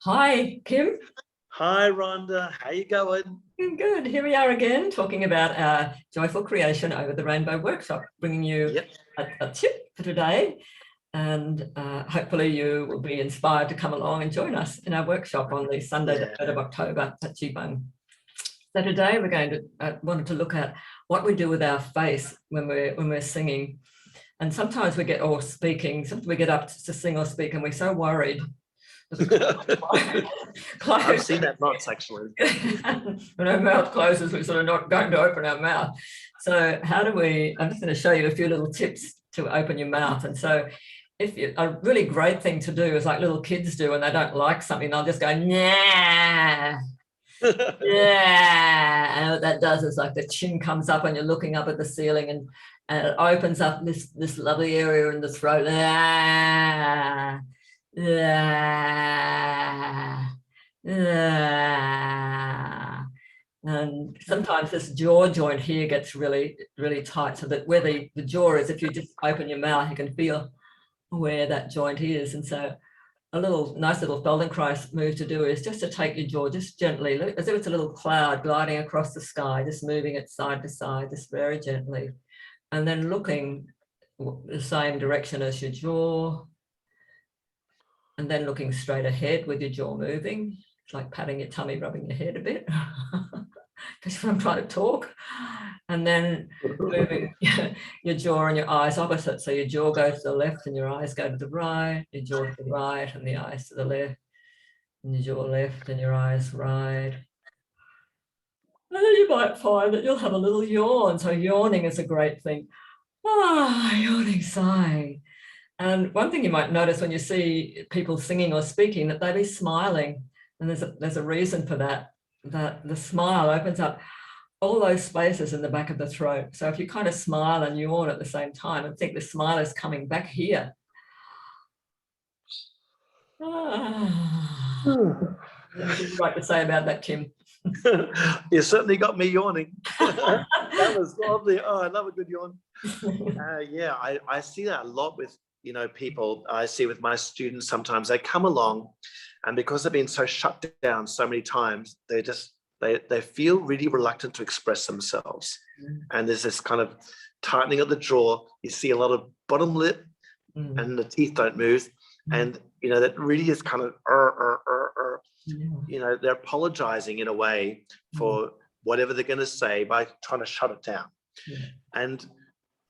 Hi, Kim. Hi, Rhonda. How you going? Good. Here we are again talking about our joyful creation over the rainbow workshop, bringing you Yep. a tip for today. And hopefully you will be inspired to come along and join us in our workshop on the Sunday, the 3rd of October at Geebung. So today we're going to wanted to look at what we do with our face when we're singing. And sometimes we get, or speaking, sometimes we get up to sing or speak and we're so worried. I've seen that once, actually. When our mouth closes, we're sort of not going to open our mouth. So how do we, I'm just going to show you a few little tips to open your mouth. And so a really great thing to do is like little kids do when they don't like something, they'll just go, nah. Yeah, and what that does is like the chin comes up and you're looking up at the ceiling and it opens up this lovely area in the throat. Ah. And sometimes this jaw joint here gets really, really tight, so that where the jaw is, if you just open your mouth, you can feel where that joint is. And so a nice little Feldenkrais move to do is just to take your jaw just gently, as if it's a little cloud gliding across the sky, just moving it side to side, just very gently. And then looking the same direction as your jaw. And then looking straight ahead with your jaw moving. It's like patting your tummy, rubbing your head a bit. Because I'm trying to talk. And then moving your jaw and your eyes opposite. So your jaw goes to the left and your eyes go to the right, your jaw to the right and the eyes to the left, and your jaw left and your eyes right. And then you might find that you'll have a little yawn. So yawning is a great thing. Yawning, sighing. And one thing you might notice when you see people singing or speaking, that they be smiling. And there's a reason for that the smile opens up all those spaces in the back of the throat. So if you kind of smile and yawn at the same time and think the smile is coming back here. Anything you'd like to say about that, Kim? You certainly got me yawning. That was lovely. Oh, I love a good yawn. Yeah, I see that a lot with people. I see with my students sometimes they come along, and because they've been so shut down so many times, they feel really reluctant to express themselves. And there's this kind of tightening of the jaw. You see a lot of bottom lip, and the teeth don't move, and that really is kind of they're apologizing in a way for whatever they're going to say by trying to shut it down. And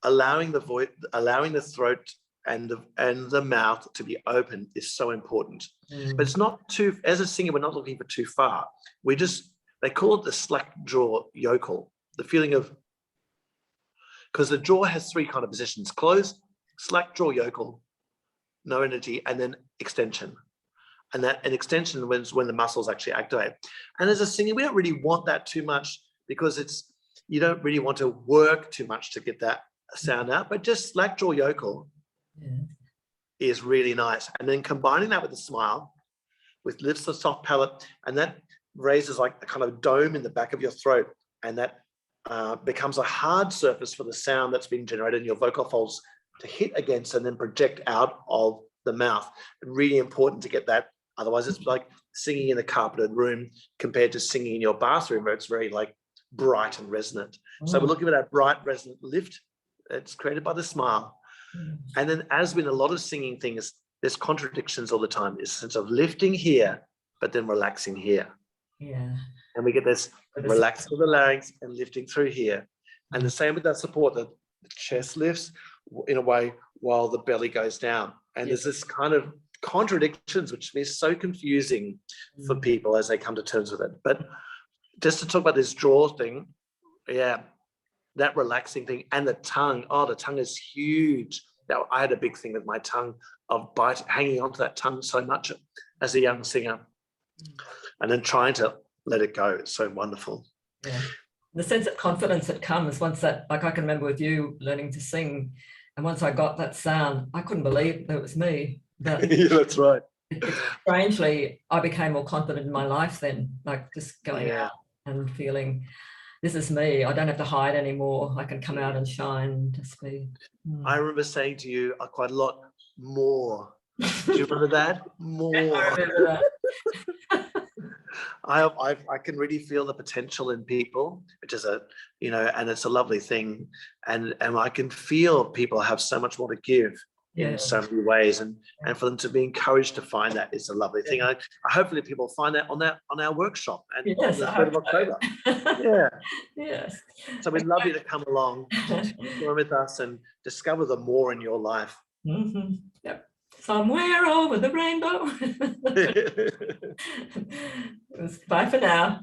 allowing the voice, allowing the throat and the mouth to be open is so important. But it's not too, as a singer, we're not looking for too far. They call it the slack jaw yokel, the feeling of, because the jaw has three kind of positions: closed, slack jaw yokel, no energy, and then extension. And an extension when the muscles actually activate. And as a singer, we don't really want that too much, because you don't really want to work too much to get that sound out, but just slack jaw yokel is really nice. And then combining that with a smile, with lifts the soft palate, and that raises like a kind of dome in the back of your throat, and that becomes a hard surface for the sound that's being generated in your vocal folds to hit against and then project out of the mouth. Really important to get that. Otherwise, it's like singing in a carpeted room compared to singing in your bathroom, where it's very like bright and resonant. So we're looking at that bright, resonant lift. It's created by the smile. And then, as with a lot of singing things, there's contradictions all the time. There's a sense of lifting here, but then relaxing here. Yeah. And we get this relaxing of the larynx and lifting through here. And the same with that support, the chest lifts in a way while the belly goes down. And there's this kind of contradictions, which is so confusing for people as they come to terms with it. But just to talk about this jaw thing, that relaxing thing, and the tongue. Oh, the tongue is huge. Now, I had a big thing with my tongue of hanging onto that tongue so much as a young singer, and then trying to let it go. It's so wonderful. Yeah. The sense of confidence that comes once that, like I can remember with you learning to sing, and once I got that sound, I couldn't believe that it was me. Yeah, that's right. Strangely, I became more confident in my life then, like just going out and feeling, this is me. I don't have to hide anymore. I can come out and shine, to speak. I remember saying to you quite a lot, more. Do you remember that? More. I remember that. I can really feel the potential in people, which is and it's a lovely thing. And I can feel people have so much more to give Yeah. in so many ways, and for them to be encouraged to find that is a lovely thing. I hopefully people find that on our workshop and on Yes, the I 3rd of hope October. so. Yeah. Yes. So we'd love you to come along, to join with us and discover the more in your life. Mhm. Yep. Somewhere over the rainbow. Bye for now.